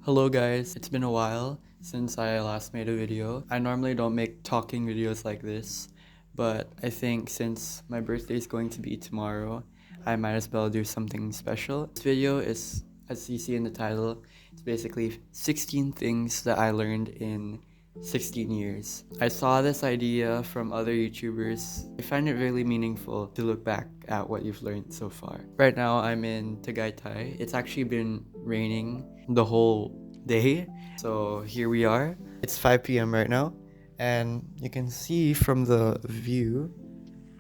Hello guys, it's been a while since I last made a video. I normally don't make talking videos like this, but I think since my birthday is going to be tomorrow, I might as well do something special. This video is, as you see in the title, it's basically 16 things that I learned in 16 years. I saw this idea from other YouTubers. I find it really meaningful to look back at what you've learned so far. Right now I'm in Tagaytay. It's actually been raining the whole day, so here we are. It's 5 p.m. right now, and you can see from the view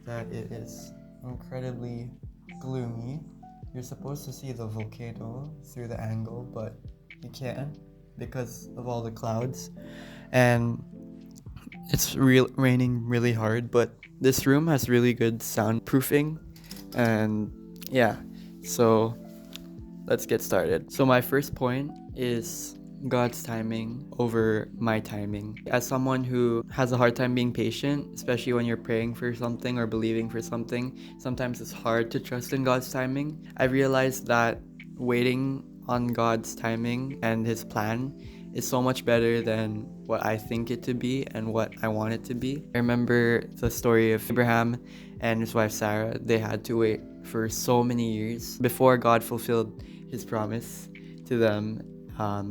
that it is incredibly gloomy. You're supposed to see the volcano through the angle, but you can't because of all the clouds, and it's raining really hard. But this room has really good soundproofing, and yeah, so let's get started. So my first point is God's timing over my timing. As someone who has a hard time being patient, especially when you're praying for something or believing for something, sometimes it's hard to trust in God's timing. I realized that waiting on God's timing and His plan is so much better than what I think it to be and what I want it to be. I remember the story of Abraham and his wife Sarah. They had to wait for so many years before God fulfilled His promise to them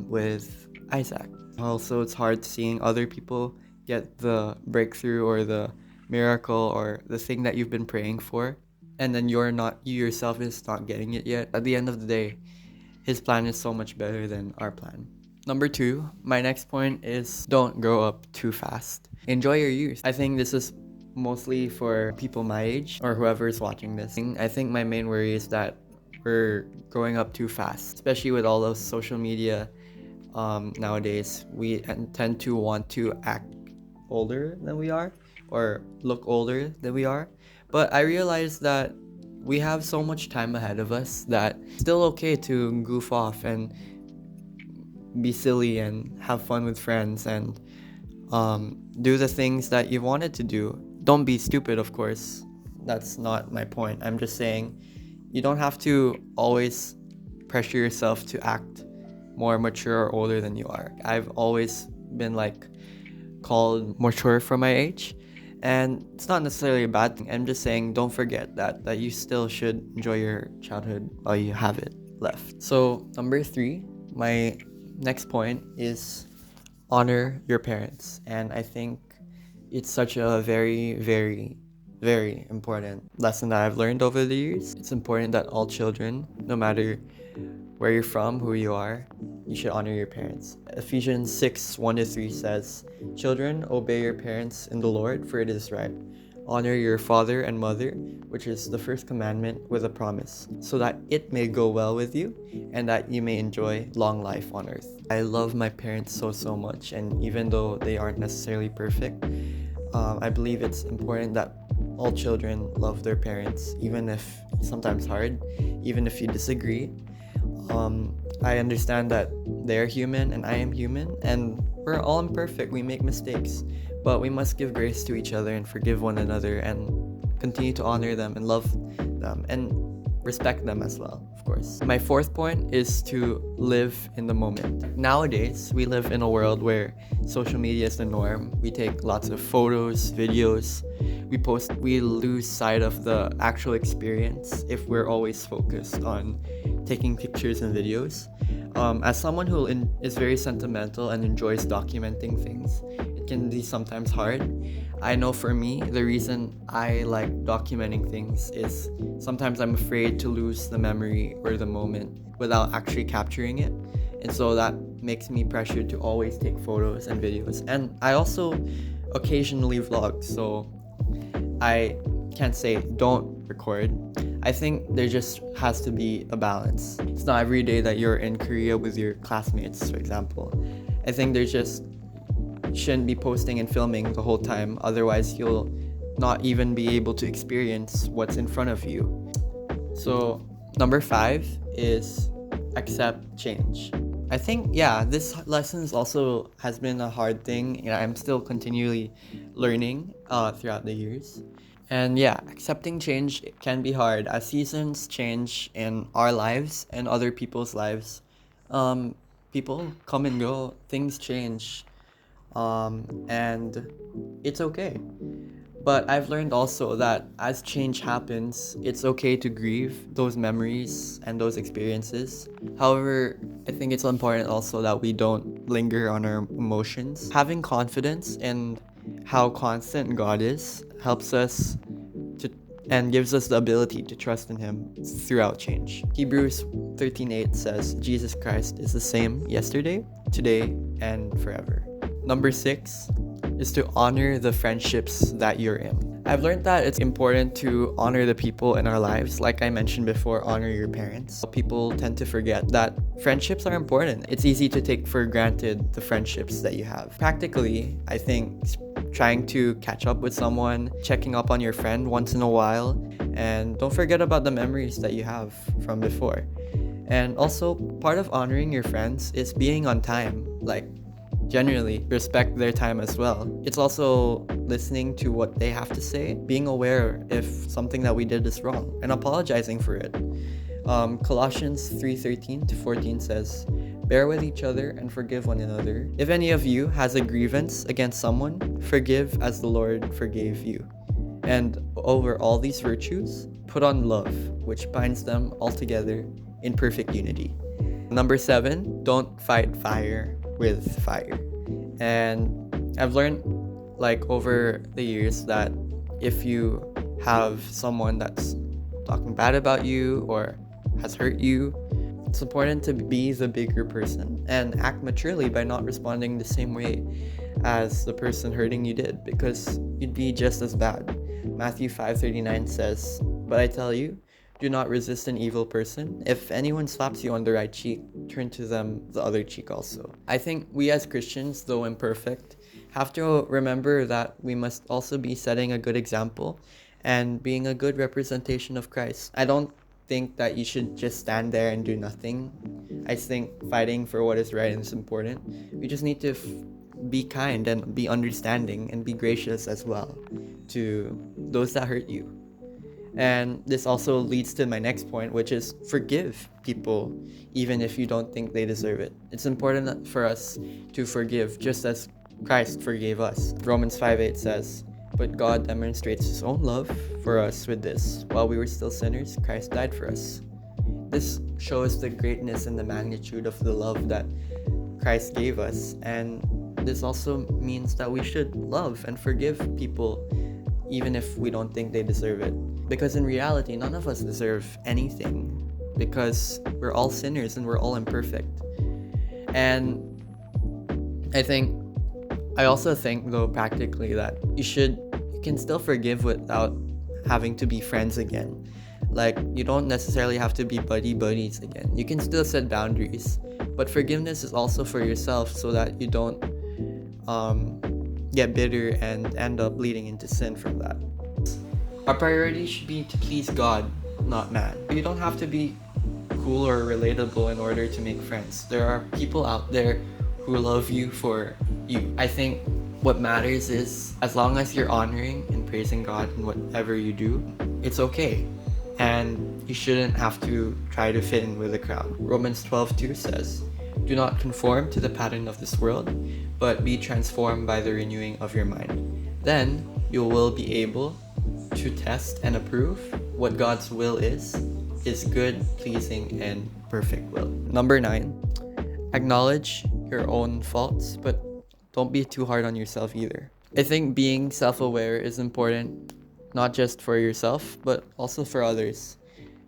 with Isaac. Also, it's hard seeing other people get the breakthrough or the miracle or the thing that you've been praying for, and then you yourself is not getting it yet. At the end of the day, His plan is so much better than our plan. Number 2, my next point is don't grow up too fast. Enjoy your youth. I think this is mostly for people my age or whoever is watching this. I think my main worry is that we're growing up too fast, especially with all those social media nowadays. We tend to want to act older than we are or look older than we are. But I realized that we have so much time ahead of us that it's still okay to goof off and be silly and have fun with friends and do the things that you wanted to do. Don't be stupid, of course. That's not my point. I'm just saying you don't have to always pressure yourself to act more mature or older than you are. I've always been called mature for my age, and it's not necessarily a bad thing. I'm just saying don't forget that you still should enjoy your childhood while you have it left. So number 3, my next point is honor your parents, and I think it's such a very, very, very important lesson that I've learned over the years. It's important that all children, no matter where you're from, who you are, you should honor your parents. Ephesians 6:1-3 says, "Children, obey your parents in the Lord, for it is right. Honor your father and mother, which is the first commandment with a promise, so that it may go well with you and that you may enjoy long life on earth." I love my parents so much, and even though they aren't necessarily perfect, I believe it's important that all children love their parents, even if it's sometimes hard, even if you disagree. I understand that they're human and I am human, and we're all imperfect. We make mistakes, but we must give grace to each other and forgive one another and continue to honor them and love them and respect them as well, of course. My 4th point is to live in the moment. Nowadays, we live in a world where social media is the norm. We take lots of photos, videos, we post. We lose sight of the actual experience if we're always focused on taking pictures and videos. As someone who is very sentimental and enjoys documenting things, it can be sometimes hard. I know for me, the reason I like documenting things is sometimes I'm afraid to lose the memory or the moment without actually capturing it. And so that makes me pressured to always take photos and videos. And I also occasionally vlog, so I can't say don't record. I think there just has to be a balance. It's not every day that you're in Korea with your classmates, for example. I think there just shouldn't be posting and filming the whole time, otherwise you'll not even be able to experience what's in front of you. So number 5 is accept change. I think, this lesson also has been a hard thing. I'm still continually learning throughout the years. And accepting change can be hard as seasons change in our lives and other people's lives. people come and go, things change, and it's okay. But I've learned also that as change happens, it's okay to grieve those memories and those experiences. However, I think it's important also that we don't linger on our emotions. Having confidence in how constant God is helps us to and gives us the ability to trust in Him throughout change. Hebrews 13:8 says, Jesus Christ is the same yesterday, today, and forever. Number 6 is to honor the friendships that you're in. I've learned that it's important to honor the people in our lives. Like I mentioned before, honor your parents. People tend to forget that friendships are important. It's easy to take for granted the friendships that you have. Practically, I think trying to catch up with someone, checking up on your friend once in a while, and don't forget about the memories that you have from before. And also, part of honoring your friends is being on time. Like, generally respect their time as well. It's also listening to what they have to say, being aware if something that we did is wrong, and apologizing for it. Colossians 3:13-14 says, bear with each other and forgive one another. If any of you has a grievance against someone, forgive as the Lord forgave you. And over all these virtues, put on love, which binds them all together in perfect unity. Number 7, don't fight fire with fire. And I've learned over the years that if you have someone that's talking bad about you or has hurt you, it's important to be the bigger person and act maturely by not responding the same way as the person hurting you did, because you'd be just as bad. Matthew 5:39 says, but I tell you, do not resist an evil person. If anyone slaps you on the right cheek, turn to them the other cheek also. I think we as Christians, though imperfect, have to remember that we must also be setting a good example and being a good representation of Christ. I don't think that you should just stand there and do nothing. I think fighting for what is right is important. We just need to be kind and be understanding and be gracious as well to those that hurt you. And this also leads to my next point, which is forgive people even if you don't think they deserve it. It's important for us to forgive just as Christ forgave us. Romans 5:8 says, but God demonstrates His own love for us with this. While we were still sinners, Christ died for us. This shows the greatness and the magnitude of the love that Christ gave us. And this also means that we should love and forgive people even if we don't think they deserve it. Because in reality, none of us deserve anything, because we're all sinners and we're all imperfect. And I also think though practically that you can still forgive without having to be friends again. Like, you don't necessarily have to be buddies again. You can still set boundaries, but forgiveness is also for yourself so that you don't get bitter and end up leading into sin from that. Our priority should be to please God, not man. You don't have to be cool or relatable in order to make friends. There are people out there who love you for you. I think what matters is, as long as you're honoring and praising God in whatever you do, it's okay. And you shouldn't have to try to fit in with the crowd. Romans 12:2 says, do not conform to the pattern of this world, but be transformed by the renewing of your mind. Then you will be able to test and approve what God's will is, His good, pleasing, and perfect will. Number 9, acknowledge your own faults, but don't be too hard on yourself either. I think being self-aware is important, not just for yourself, but also for others.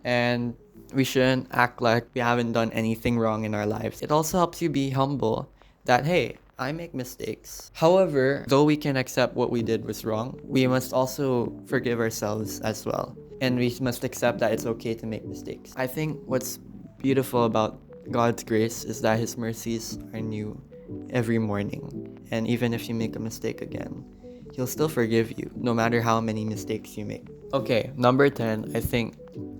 And we shouldn't act like we haven't done anything wrong in our lives. It also helps you be humble that, hey, I make mistakes. However, though we can accept what we did was wrong, we must also forgive ourselves as well. And we must accept that it's okay to make mistakes. I think what's beautiful about God's grace is that His mercies are new every morning. And even if you make a mistake again, He'll still forgive you, no matter how many mistakes you make. Okay, number 10, I think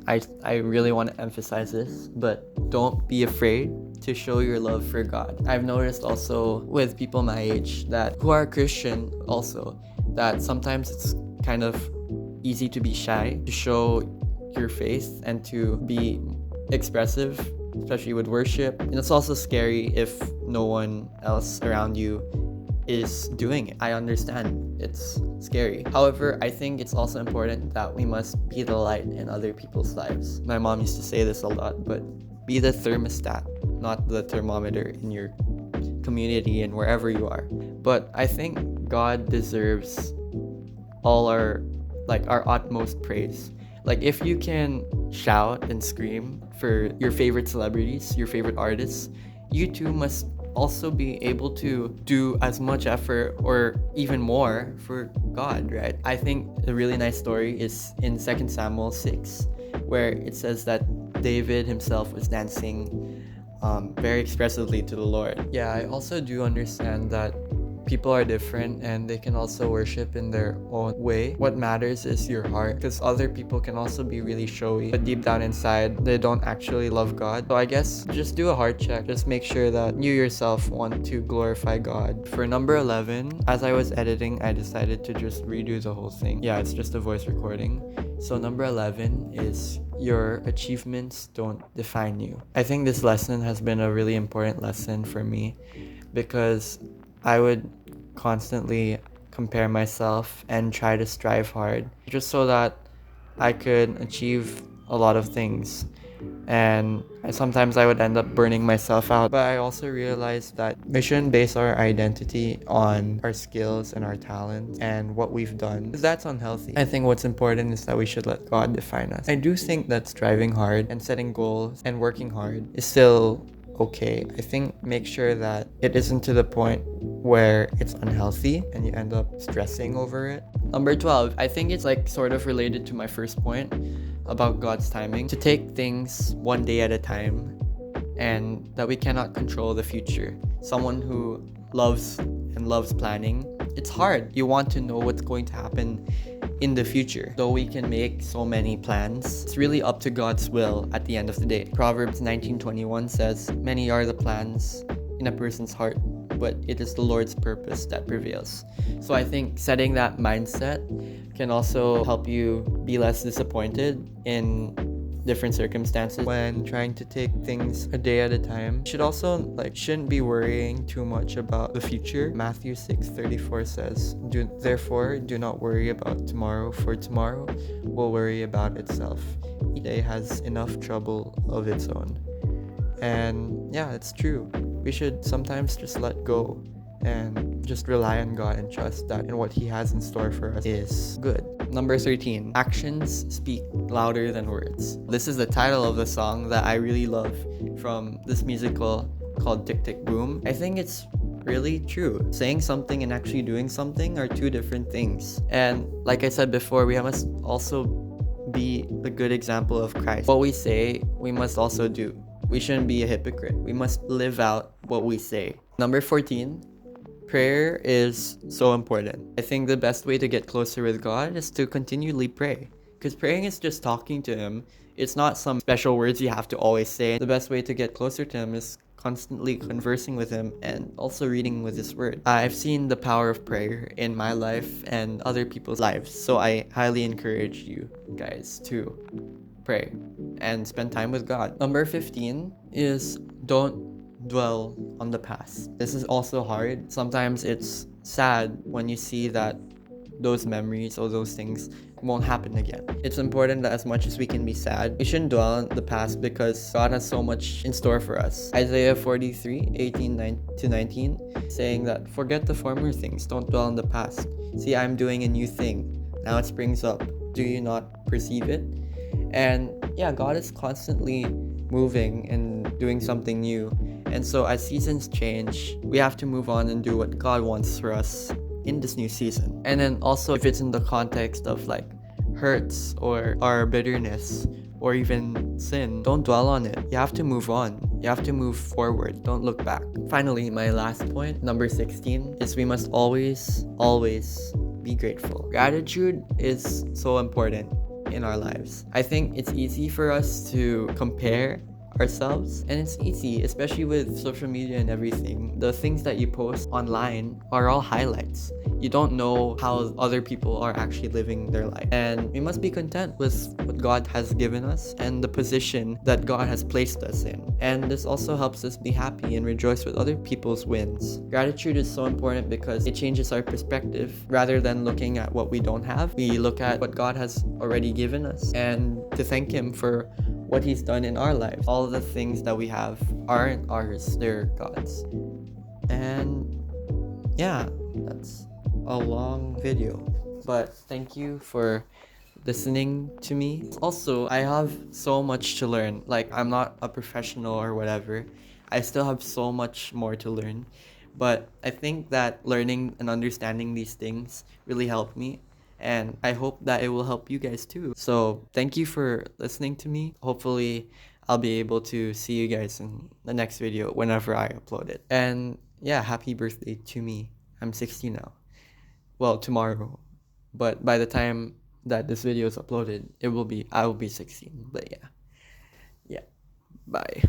I really want to emphasize this, but don't be afraid to show your love for God. I've noticed also with people my age who are Christian also, that sometimes it's kind of easy to be shy, to show your faith and to be expressive especially with worship. And it's also scary if no one else around you is doing it. I understand it's scary. However, I think it's also important that we must be the light in other people's lives. My mom used to say this a lot, but be the thermostat, not the thermometer in your community and wherever you are. But I think God deserves all our utmost praise. Like, if you can shout and scream for your favorite celebrities, your favorite artists, you too must also be able to do as much effort or even more for God, right? I think a really nice story is in 2 Samuel 6, where it says that David himself was dancing very expressively to the Lord. Yeah, I also do understand that people are different and they can also worship in their own way. What matters is your heart, because other people can also be really showy, but deep down inside, they don't actually love God. So I guess just do a heart check. Just make sure that you yourself want to glorify God. For number 11, as I was editing, I decided to just redo the whole thing. Yeah, it's just a voice recording. So number 11 is your achievements don't define you. I think this lesson has been a really important lesson for me, because I would constantly compare myself and try to strive hard just so that I could achieve a lot of things. And sometimes I would end up burning myself out. But I also realized that we shouldn't base our identity on our skills and our talent and what we've done, because that's unhealthy. I think what's important is that we should let God define us. I do think that striving hard and setting goals and working hard is still okay. I think make sure that it isn't to the point where it's unhealthy and you end up stressing over it. Number 12, I think it's sort of related to my first point about God's timing, to take things one day at a time, and that we cannot control the future. Someone who loves planning, it's hard. You want to know what's going to happen in the future. Though we can make so many plans, it's really up to God's will at the end of the day. Proverbs 19:21 says, "Many are the plans in a person's heart, but it is the Lord's purpose that prevails." So I think setting that mindset can also help you be less disappointed in different circumstances when trying to take things a day at a time. You should also shouldn't be worrying too much about the future. Matthew 6:34 says, Therefore do not worry about tomorrow, for tomorrow will worry about itself. Each day has enough trouble of its own." And yeah, it's true. We should sometimes just let go and just rely on God and trust that and what He has in store for us is good. Number 13, actions speak louder than words. This is the title of the song that I really love from this musical called Tick Tick Boom. I think it's really true. Saying something and actually doing something are two different things. And like I said before, we must also be the good example of Christ. What we say, we must also do. We shouldn't be a hypocrite. We must live out what we say. Number 14, prayer is so important. I think the best way to get closer with God is to continually pray, because praying is just talking to Him. It's not some special words you have to always say. The best way to get closer to Him is constantly conversing with Him and also reading with His Word. I've seen the power of prayer in my life and other people's lives, so I highly encourage you guys to pray and spend time with God. Number 15 is don't dwell on the past. This is also hard. Sometimes it's sad when you see that those memories or those things won't happen again. It's important that as much as we can be sad, we shouldn't dwell on the past, because God has so much in store for us. Isaiah 43:18-19 saying that, "Forget the former things, don't dwell on the past. See, I'm doing a new thing. Now it springs up. Do you not perceive it?" And yeah, God is constantly moving and doing something new. And so as seasons change, we have to move on and do what God wants for us in this new season. And then also, if it's in the context of hurts or our bitterness or even sin, don't dwell on it. You have to move on. You have to move forward. Don't look back. Finally, my last point, number 16, is we must always be grateful. Gratitude is so important in our lives. I think it's easy for us to compare ourselves, and it's easy, especially with social media and everything. The things that you post online are all highlights. You don't know how other people are actually living their life. And we must be content with what God has given us and the position that God has placed us in. And this also helps us be happy and rejoice with other people's wins. Gratitude is so important because it changes our perspective. Rather than looking at what we don't have, we look at what God has already given us and to thank Him for what He's done in our lives. All of the things that we have aren't ours, they're God's. And yeah, that's a long video, but thank you for listening to me. Also, I have so much to learn. Like, I'm not a professional or whatever. I still have so much more to learn. But I think that learning and understanding these things really helped me. And I hope that it will help you guys too. So thank you for listening to me. Hopefully, I'll be able to see you guys in the next video whenever I upload it. And yeah, happy birthday to me. I'm 16 now. Well, tomorrow. But by the time that this video is uploaded, I will be 16. But yeah. Yeah. Bye.